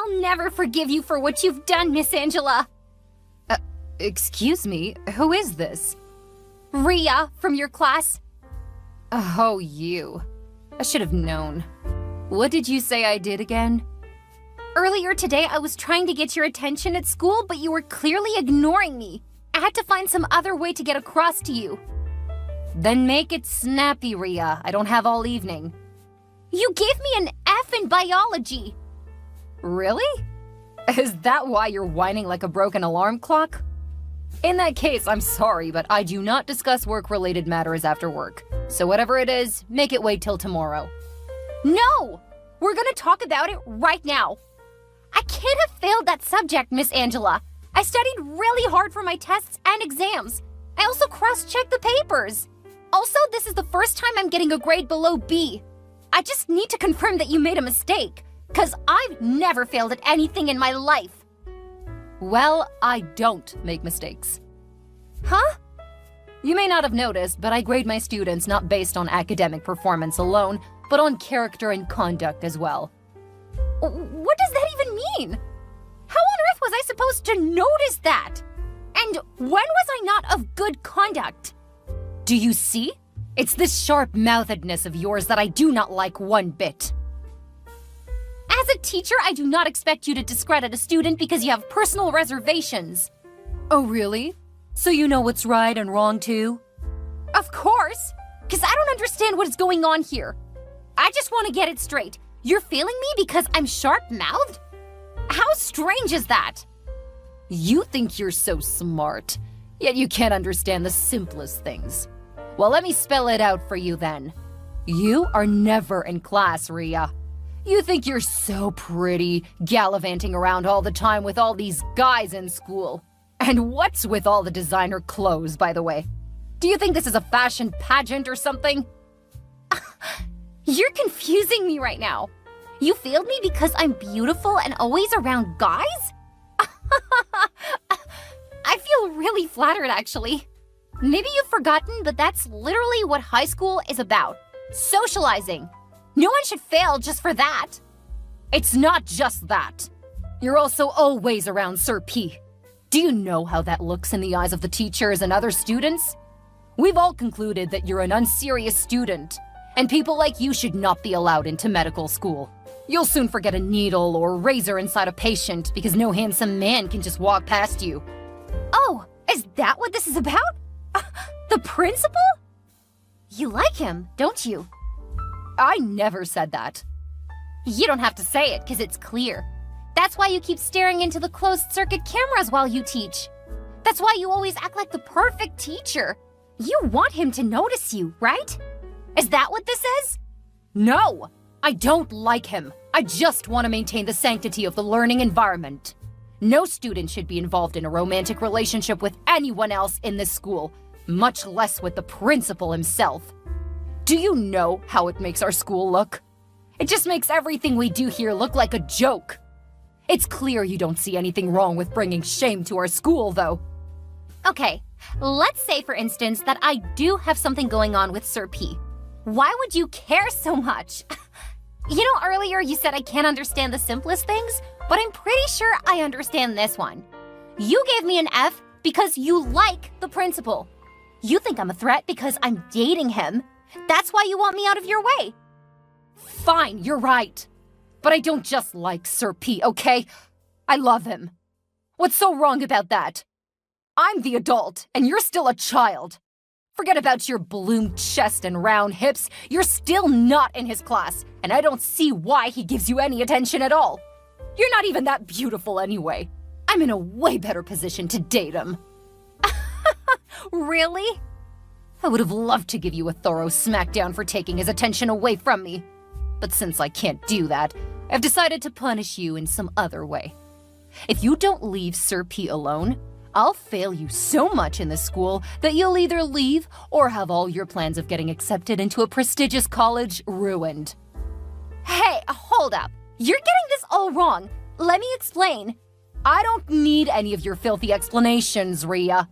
I'll never forgive you for what you've done, Miss Angela. Excuse me, who is this? Ria, from your class. Oh, you. I should have known. What did you say I did again? Earlier today, I was trying to get your attention at school, but you were clearly ignoring me. I had to find some other way to get across to you. Then make it snappy, Ria. I don't have all evening. You gave me an F in biology. Really? Is that why you're whining like a broken alarm clock? In that case, I'm sorry, but I do not discuss work-related matters after work. So whatever it is, make it wait till tomorrow. No! We're gonna talk about it right now. I can't have failed that subject, Miss Angela. I studied really hard for my tests and exams. I also cross-checked the papers. Also, this is the first time I'm getting a grade below B. I just need to confirm that you made a mistake, because I've never failed at anything in my life. Well, I don't make mistakes. Huh? You may not have noticed, but I grade my students not based on academic performance alone, but on character and conduct as well. What does that even mean? How on earth was I supposed to notice that? And when was I not of good conduct? Do you see? It's this sharp-mouthedness of yours that I do not like one bit. As a teacher, I do not expect you to discredit a student because you have personal reservations. Oh, really? So you know what's right and wrong, too? Of course, because I don't understand what is going on here. I just want to get it straight. You're failing me because I'm sharp-mouthed? How strange is that? You think you're so smart, yet you can't understand the simplest things. Well, let me spell it out for you then. You are never in class, Ria. You think you're so pretty, gallivanting around all the time with all these guys in school. And what's with all the designer clothes, by the way? Do you think this is a fashion pageant or something? You're confusing me right now. You failed me because I'm beautiful and always around guys? I feel really flattered, actually. Maybe you've forgotten, but that's literally what high school is about. Socializing. No one should fail just for that. It's not just that. You're also always around Sir P. Do you know how that looks in the eyes of the teachers and other students? We've all concluded that you're an unserious student, and people like you should not be allowed into medical school. You'll soon forget a needle or razor inside a patient because no handsome man can just walk past you. Oh, is that what this is about? The principal? You like him, don't you? I never said that. You don't have to say it, because it's clear. That's why you keep staring into the closed-circuit cameras while you teach. That's why you always act like the perfect teacher. You want him to notice you, right? Is that what this is? No! I don't like him. I just want to maintain the sanctity of the learning environment. No student should be involved in a romantic relationship with anyone else in this school, much less with the principal himself. Do you know how it makes our school look? It just makes everything we do here look like a joke. It's clear you don't see anything wrong with bringing shame to our school, though. Okay, let's say, for instance, that I do have something going on with Sir P. Why would you care so much? You know, earlier you said I can't understand the simplest things, but I'm pretty sure I understand this one. You gave me an F because you like the principal. You think I'm a threat because I'm dating him. That's why you want me out of your way. Fine, you're right. But I don't just like Sir P, okay? I love him. What's so wrong about that? I'm the adult, and you're still a child. Forget about your ballooned chest and round hips. You're still not in his class, and I don't see why he gives you any attention at all. You're not even that beautiful anyway. I'm in a way better position to date him. Really? I would have loved to give you a thorough smackdown for taking his attention away from me. But since I can't do that, I've decided to punish you in some other way. If you don't leave Sir P alone, I'll fail you so much in this school that you'll either leave or have all your plans of getting accepted into a prestigious college ruined. Hey, hold up. You're getting this all wrong. Let me explain. I don't need any of your filthy explanations, Ria.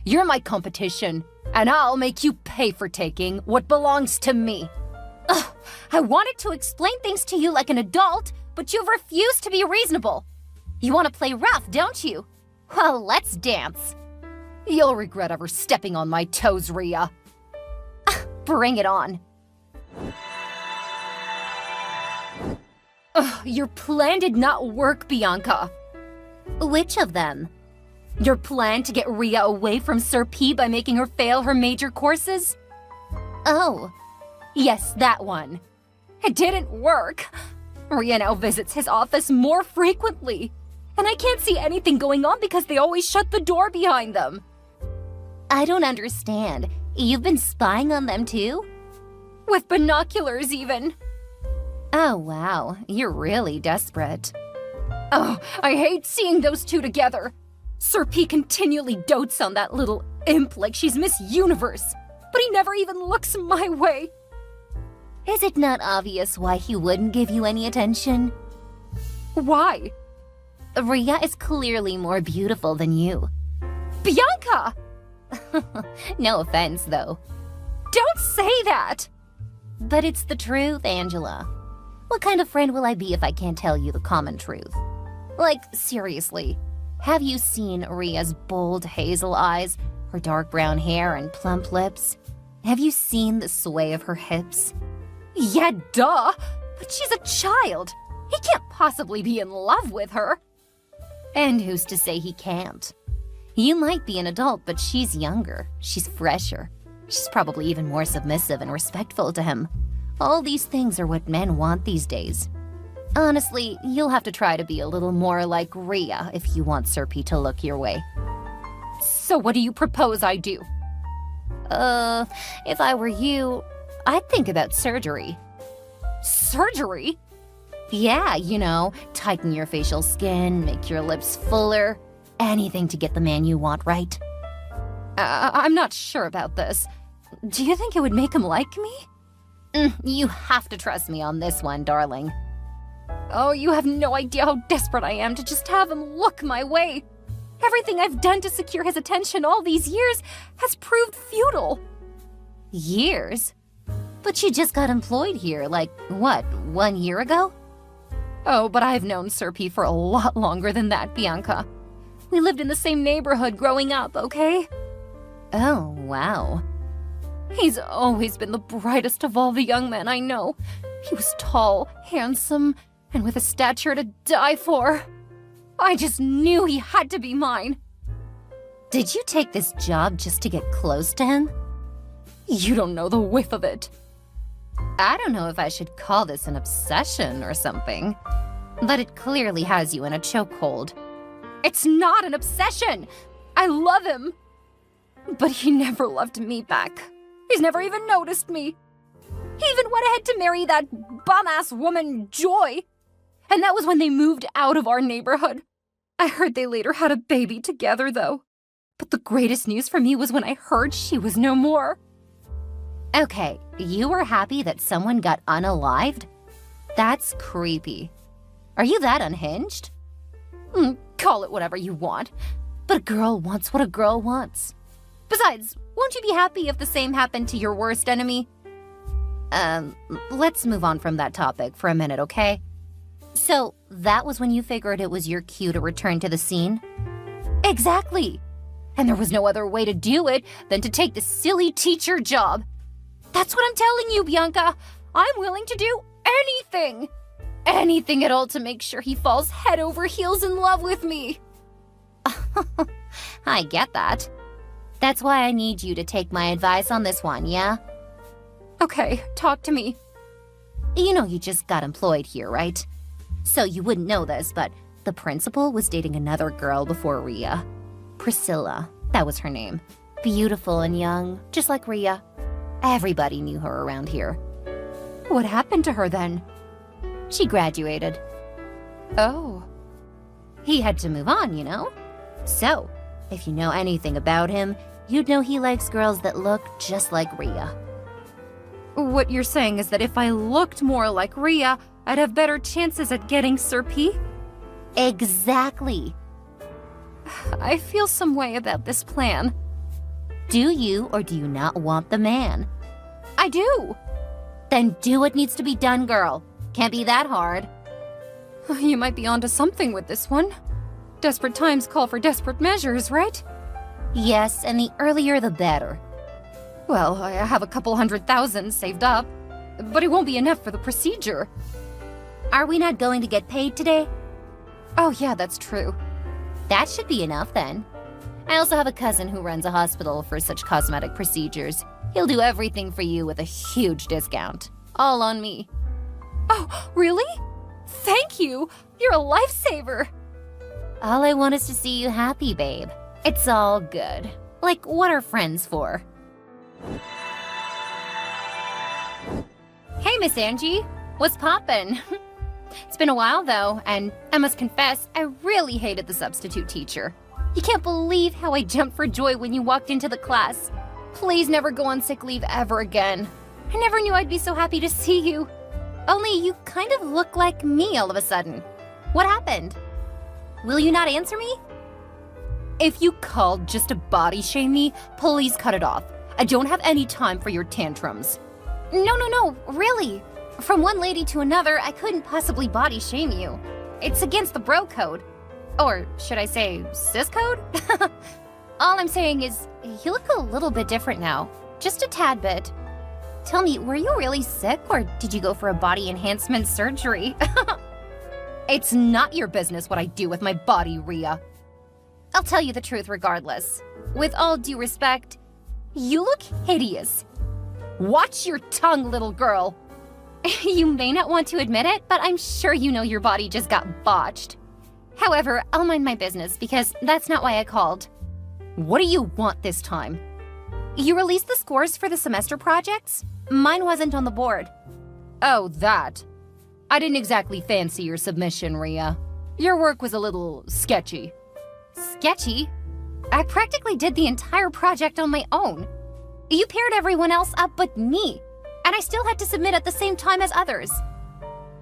You're my competition, and I'll make you pay for taking what belongs to me. Ugh, I wanted to explain things to you like an adult, but you've refused to be reasonable. You want to play rough, don't you? Well, let's dance. You'll regret ever stepping on my toes, Rhea. Bring it on. Your plan did not work, Bianca. Which of them? Your plan to get Rhea away from Sir P by making her fail her major courses? Oh. Yes, that one. It didn't work. Rhea now visits his office more frequently. And I can't see anything going on because they always shut the door behind them. I don't understand. You've been spying on them too? With binoculars, even. Oh, wow. You're really desperate. Oh, I hate seeing those two together. Sir P continually dotes on that little imp like she's Miss Universe, but he never even looks my way. Is it not obvious why he wouldn't give you any attention? Why? Rhea is clearly more beautiful than you. Bianca! No offense, though. Don't say that! But it's the truth, Angela. What kind of friend will I be if I can't tell you the common truth? Like, seriously, have you seen Rhea's bold hazel eyes, her dark brown hair and plump lips? Have you seen the sway of her hips? Yeah, duh! But she's a child. He can't possibly be in love with her. And who's to say he can't? You might be an adult, but she's younger. She's fresher. She's probably even more submissive and respectful to him. All these things are what men want these days. Honestly, you'll have to try to be a little more like Rhea if you want Sir P to look your way. So what do you propose I do? If I were you, I'd think about surgery. Surgery? Yeah, you know, tighten your facial skin, make your lips fuller. Anything to get the man you want, right? I'm not sure about this. Do you think it would make him like me? You have to trust me on this one, darling. Oh, you have no idea how desperate I am to just have him look my way. Everything I've done to secure his attention all these years has proved futile. Years? But you just got employed here, like, what, 1 year ago? Oh, but I've known Sir P for a lot longer than that, Bianca. We lived in the same neighborhood growing up, okay? Oh, wow. He's always been the brightest of all the young men I know. He was tall, handsome, and with a stature to die for. I just knew he had to be mine. Did you take this job just to get close to him? You don't know the whiff of it. I don't know if I should call this an obsession or something, but it clearly has you in a chokehold. It's not an obsession! I love him! But he never loved me back. He's never even noticed me. He even went ahead to marry that bum-ass woman, Joy. And that was when they moved out of our neighborhood. I heard they later had a baby together, though. But the greatest news for me was when I heard she was no more. Okay, you were happy that someone got unalived? That's creepy. Are you that unhinged? Call it whatever you want. But a girl wants what a girl wants. Besides, won't you be happy if the same happened to your worst enemy? Let's move on from that topic for a minute, okay? So, that was when you figured it was your cue to return to the scene? Exactly. And there was no other way to do it than to take the silly teacher job. That's what I'm telling you, Bianca. I'm willing to do anything. Anything at all to make sure he falls head over heels in love with me. I get that. That's why I need you to take my advice on this one, yeah? Okay, talk to me. You know you just got employed here, right? So you wouldn't know this, but the principal was dating another girl before Rhea. Priscilla, that was her name. Beautiful and young, just like Rhea. Everybody knew her around here. What happened to her then? She graduated. Oh. He had to move on, you know? So, if you know anything about him, you'd know he likes girls that look just like Rhea. What you're saying is that if I looked more like Rhea, I'd have better chances at getting Sir P? Exactly. I feel some way about this plan. Do you or do you not want the man? I do. Then do what needs to be done, girl. Can't be that hard. You might be onto something with this one. Desperate times call for desperate measures, right? Yes, and the earlier the better. Well, I have a couple 100,000 saved up, but it won't be enough for the procedure. Are we not going to get paid today? Oh yeah, that's true. That should be enough then. I also have a cousin who runs a hospital for such cosmetic procedures. He'll do everything for you with a huge discount. All on me. Oh, really? Thank you! You're a lifesaver! All I want is to see you happy, babe. It's all good. Like, what are friends for? Hey, Miss Angie. What's poppin'? It's been a while, though, and I must confess, I really hated the substitute teacher. You can't believe how I jumped for joy when you walked into the class. Please never go on sick leave ever again. I never knew I'd be so happy to see you. Only you kind of look like me all of a sudden. What happened? Will you not answer me? If you called just to body shame me, please cut it off. I don't have any time for your tantrums. No, really. From one lady to another, I couldn't possibly body shame you. It's against the bro code. Or should I say, sis code? All I'm saying is, you look a little bit different now. Just a tad bit. Tell me, were you really sick, or did you go for a body enhancement surgery? It's not your business what I do with my body, Rhea. I'll tell you the truth regardless. With all due respect, you look hideous. Watch your tongue, little girl. You may not want to admit it, but I'm sure you know your body just got botched. However, I'll mind my business because that's not why I called. What do you want this time? You released the scores for the semester projects? Mine wasn't on the board. Oh, that. I didn't exactly fancy your submission, Rhea. Your work was a little sketchy. Sketchy? I practically did the entire project on my own. You paired everyone else up but me, and I still had to submit at the same time as others.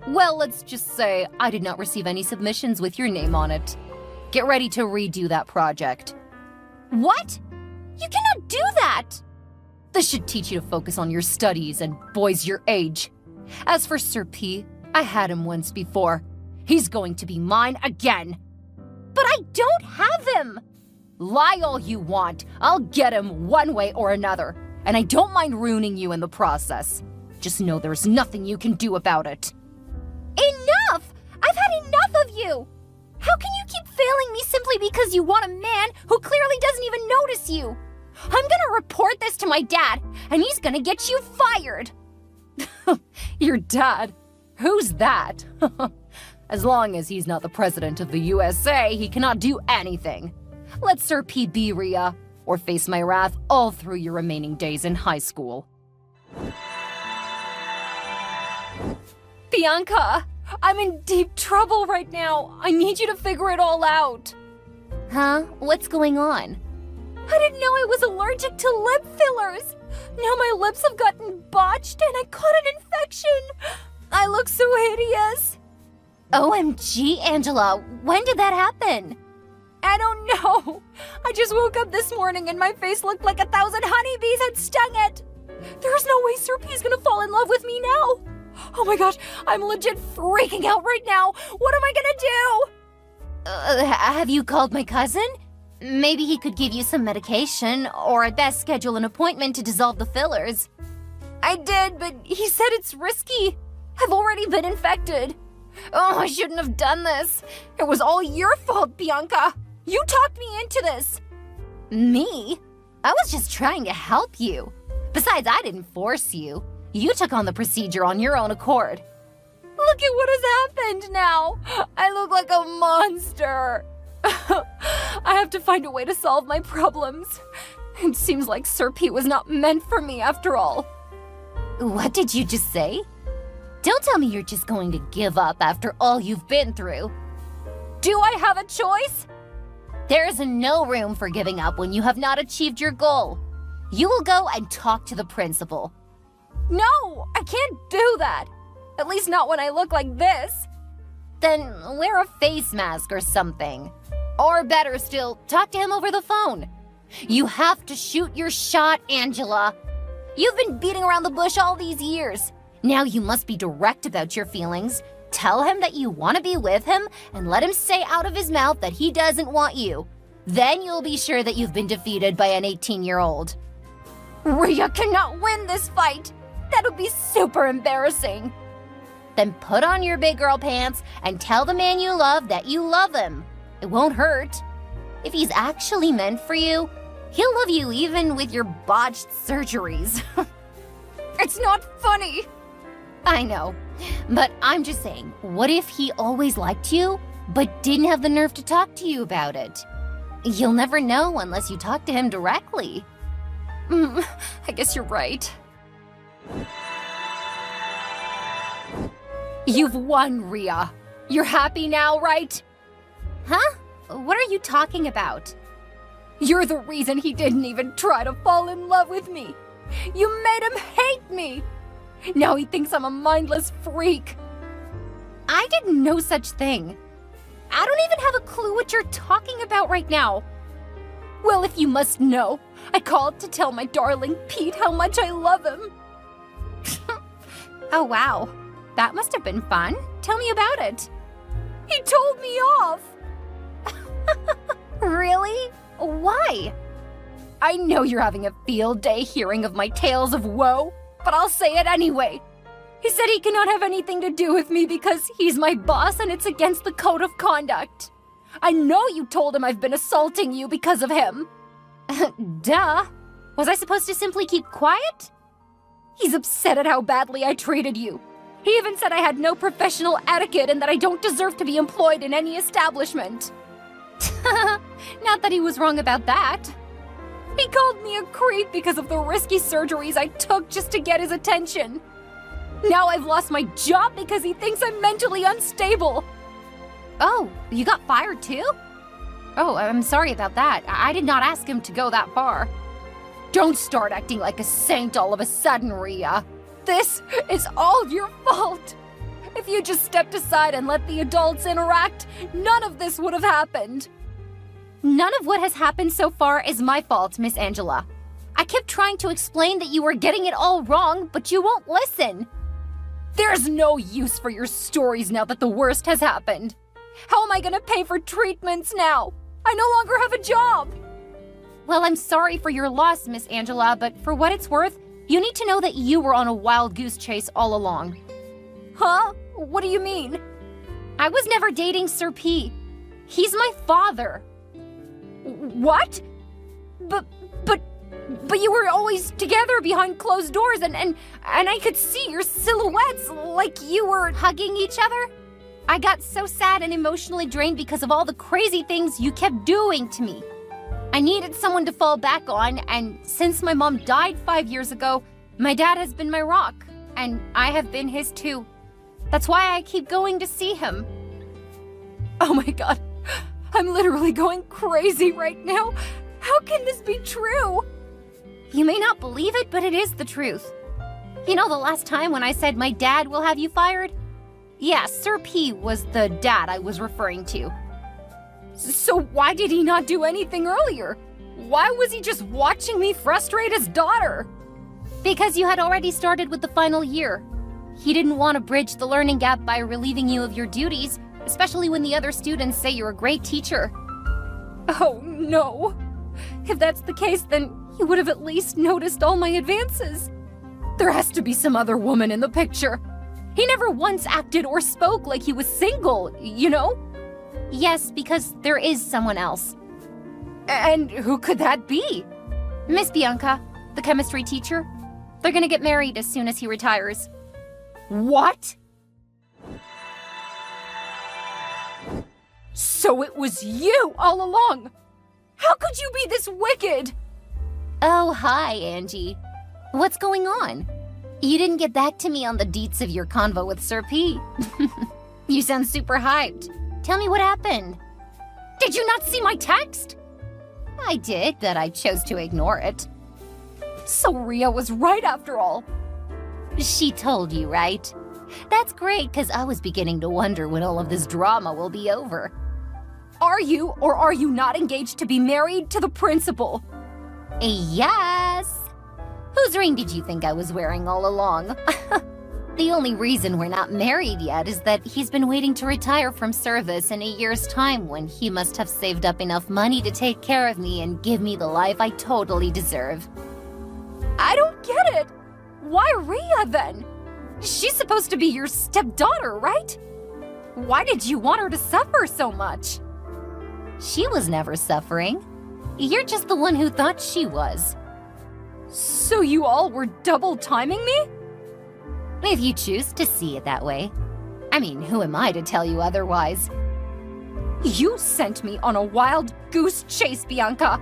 Well, let's just say I did not receive any submissions with your name on it. Get ready to redo that project. What? You cannot do that! This should teach you to focus on your studies and boys your age. As for Sir P, I had him once before. He's going to be mine again. But I don't have him! Lie all you want. I'll get him one way or another. And I don't mind ruining you in the process. Just know there's nothing you can do about it. Enough! I've had enough of you! How can you keep failing me simply because you want a man who clearly doesn't even notice you? I'm gonna report this to my dad, and he's gonna get you fired! Your dad? Who's that? As long as he's not the president of the USA, he cannot do anything. Let Sir P be, Rhea, or face my wrath all through your remaining days in high school. Bianca, I'm in deep trouble right now. I need you to figure it all out. Huh? What's going on? I didn't know I was allergic to lip fillers. Now my lips have gotten botched and I caught an infection. I look so hideous. OMG, Angela, when did that happen? I don't know. I just woke up this morning and my face looked like 1,000 honeybees had stung it. There's no way Sir P's gonna fall in love with me now. Oh my gosh, I'm legit freaking out right now. What am I gonna do? Have you called my cousin? Maybe he could give you some medication, or at best schedule an appointment to dissolve the fillers. I did, but he said it's risky. I've already been infected. Oh, I shouldn't have done this. It was all your fault, Bianca. You talked me into this. Me? I was just trying to help you. Besides, I didn't force you. You took on the procedure on your own accord. Look at what has happened now. I look like a monster. I have to find a way to solve my problems. It seems like Sir P was not meant for me after all. What did you just say? Don't tell me you're just going to give up after all you've been through. Do I have a choice? There is no room for giving up when you have not achieved your goal. You will go and talk to the principal. No, I can't do that. At least not when I look like this. Then wear a face mask or something. Or better still, talk to him over the phone. You have to shoot your shot, Angela. You've been beating around the bush all these years. Now you must be direct about your feelings. Tell him that you want to be with him and let him say out of his mouth that he doesn't want you. Then you'll be sure that you've been defeated by an 18-year-old. Rhea cannot win this fight. That would be super embarrassing. Then put on your big girl pants and tell the man you love that you love him. It won't hurt. If he's actually meant for you, he'll love you even with your botched surgeries. It's not funny. I know, but I'm just saying, what if he always liked you, but didn't have the nerve to talk to you about it? You'll never know unless you talk to him directly. I guess you're right. You've won, Rhea. You're happy now, right? Huh? What are you talking about? You're the reason he didn't even try to fall in love with me. You made him hate me. Now he thinks I'm a mindless freak. I didn't know such thing. I don't even have a clue what you're talking about right now. Well, if you must know, I called to tell my darling Pete how much I love him. Oh, wow. That must have been fun. Tell me about it. He told me off. Really? Why? I know you're having a field day hearing of my tales of woe, but I'll say it anyway. He said he cannot have anything to do with me because he's my boss and it's against the code of conduct. I know you told him I've been assaulting you because of him. Duh. Was I supposed to simply keep quiet? He's upset at how badly I treated you. He even said I had no professional etiquette and that I don't deserve to be employed in any establishment. Not that he was wrong about that. He called me a creep because of the risky surgeries I took just to get his attention. Now I've lost my job because he thinks I'm mentally unstable. Oh, you got fired too? Oh, I'm sorry about that. I did not ask him to go that far. Don't start acting like a saint all of a sudden, Rhea. This is all your fault. If you just stepped aside and let the adults interact, none of this would have happened. None of what has happened so far is my fault, Miss Angela. I kept trying to explain that you were getting it all wrong, but you won't listen. There's no use for your stories now that the worst has happened. How am I gonna pay for treatments now? I no longer have a job. Well, I'm sorry for your loss, Miss Angela, but for what it's worth, you need to know that you were on a wild goose chase all along. Huh? What do you mean? I was never dating Sir P. He's my father. What? But you were always together behind closed doors and I could see your silhouettes like you were hugging each other. I got so sad and emotionally drained because of all the crazy things you kept doing to me. I needed someone to fall back on, and since my mom died 5 years ago, my dad has been my rock, and I have been his too. That's why I keep going to see him. Oh my god, I'm literally going crazy right now. How can this be true? You may not believe it, but it is the truth. You know the last time when I said my dad will have you fired? Yeah, Sir P was the dad I was referring to. So why did he not do anything earlier? Why was he just watching me frustrate his daughter? Because you had already started with the final year. He didn't want to bridge the learning gap by relieving you of your duties, especially when the other students say you're a great teacher. Oh no. If that's the case, then he would have at least noticed all my advances. There has to be some other woman in the picture. He never once acted or spoke like he was single, you know? Yes, because there is someone else. And who could that be? Miss Bianca, the chemistry teacher. They're gonna get married as soon as he retires. What? So it was you all along! How could you be this wicked? Oh, hi, Angie. What's going on? You didn't get back to me on the deets of your convo with Sir P. You sound super hyped. Tell me what happened. Did you not see my text? I did, but I chose to ignore it. So Rhea was right after all. She told you, right? That's great, because I was beginning to wonder when all of this drama will be over. Are you or are you not engaged to be married to the principal? Yes. Whose ring did you think I was wearing all along? The only reason we're not married yet is that he's been waiting to retire from service in a year's time when he must have saved up enough money to take care of me and give me the life I totally deserve. I don't get it. Why Rhea then? She's supposed to be your stepdaughter, right? Why did you want her to suffer so much? She was never suffering. You're just the one who thought she was. So you all were double timing me? If you choose to see it that way. I mean, who am I to tell you otherwise? You sent me on a wild goose chase, Bianca.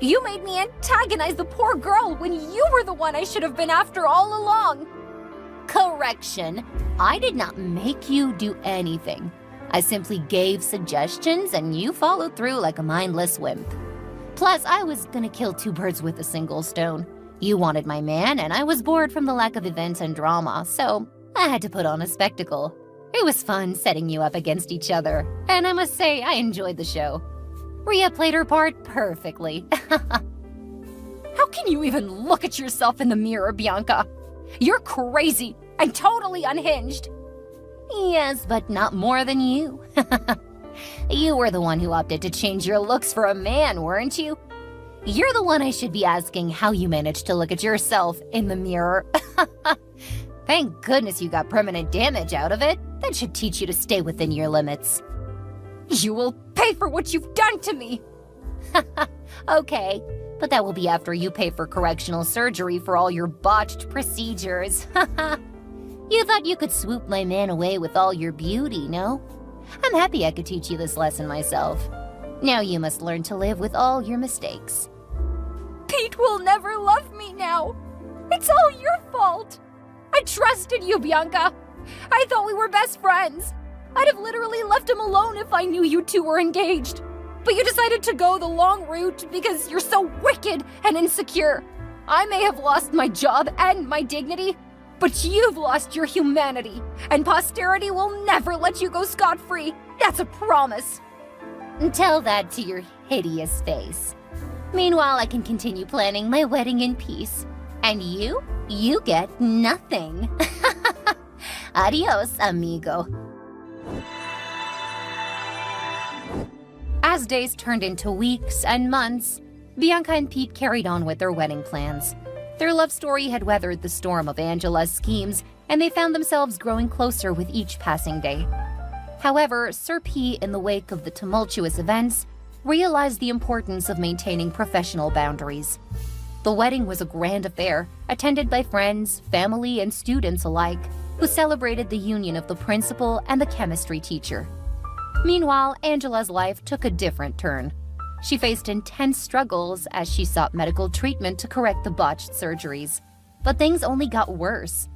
You made me antagonize the poor girl when you were the one I should have been after all along. Correction. I did not make you do anything. I simply gave suggestions and you followed through like a mindless wimp. Plus, I was gonna kill two birds with a single stone. You wanted my man, and I was bored from the lack of events and drama, so I had to put on a spectacle. It was fun setting you up against each other, and I must say I enjoyed the show. Rhea played her part perfectly. How can you even look at yourself in the mirror, Bianca? You're crazy and totally unhinged. Yes, but not more than you. You were the one who opted to change your looks for a man, weren't you? You're the one I should be asking how you managed to look at yourself in the mirror. Thank goodness you got permanent damage out of it. That should teach you to stay within your limits. You will pay for what you've done to me. Okay, but that will be after you pay for correctional surgery for all your botched procedures. You thought you could swoop my man away with all your beauty, no? I'm happy I could teach you this lesson myself. Now you must learn to live with all your mistakes. Pete will never love me now. It's all your fault. I trusted you, Bianca. I thought we were best friends. I'd have literally left him alone if I knew you two were engaged. But you decided to go the long route because you're so wicked and insecure. I may have lost my job and my dignity, but you've lost your humanity, and posterity will never let you go scot-free. That's a promise. Tell that to your hideous face. Meanwhile, I can continue planning my wedding in peace. And you get nothing. Adios, amigo. As days turned into weeks and months, Bianca and Pete carried on with their wedding plans. Their love story had weathered the storm of Angela's schemes, and they found themselves growing closer with each passing day. However, Sir P, in the wake of the tumultuous events, realized the importance of maintaining professional boundaries. The wedding was a grand affair, attended by friends, family, and students alike, who celebrated the union of the principal and the chemistry teacher. Meanwhile, Angela's life took a different turn. She faced intense struggles as she sought medical treatment to correct the botched surgeries. But things only got worse.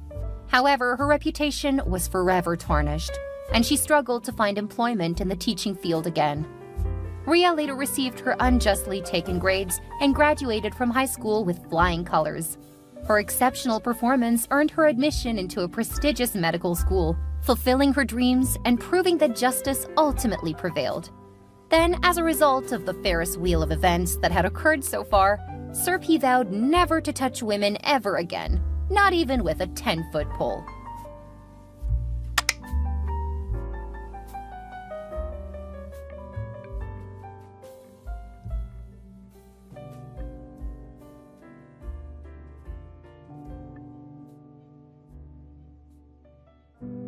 However, her reputation was forever tarnished, and she struggled to find employment in the teaching field again. Rhea later received her unjustly taken grades and graduated from high school with flying colors. Her exceptional performance earned her admission into a prestigious medical school, fulfilling her dreams and proving that justice ultimately prevailed. Then, as a result of the Ferris wheel of events that had occurred so far, Sir P vowed never to touch women ever again, not even with a 10-foot pole.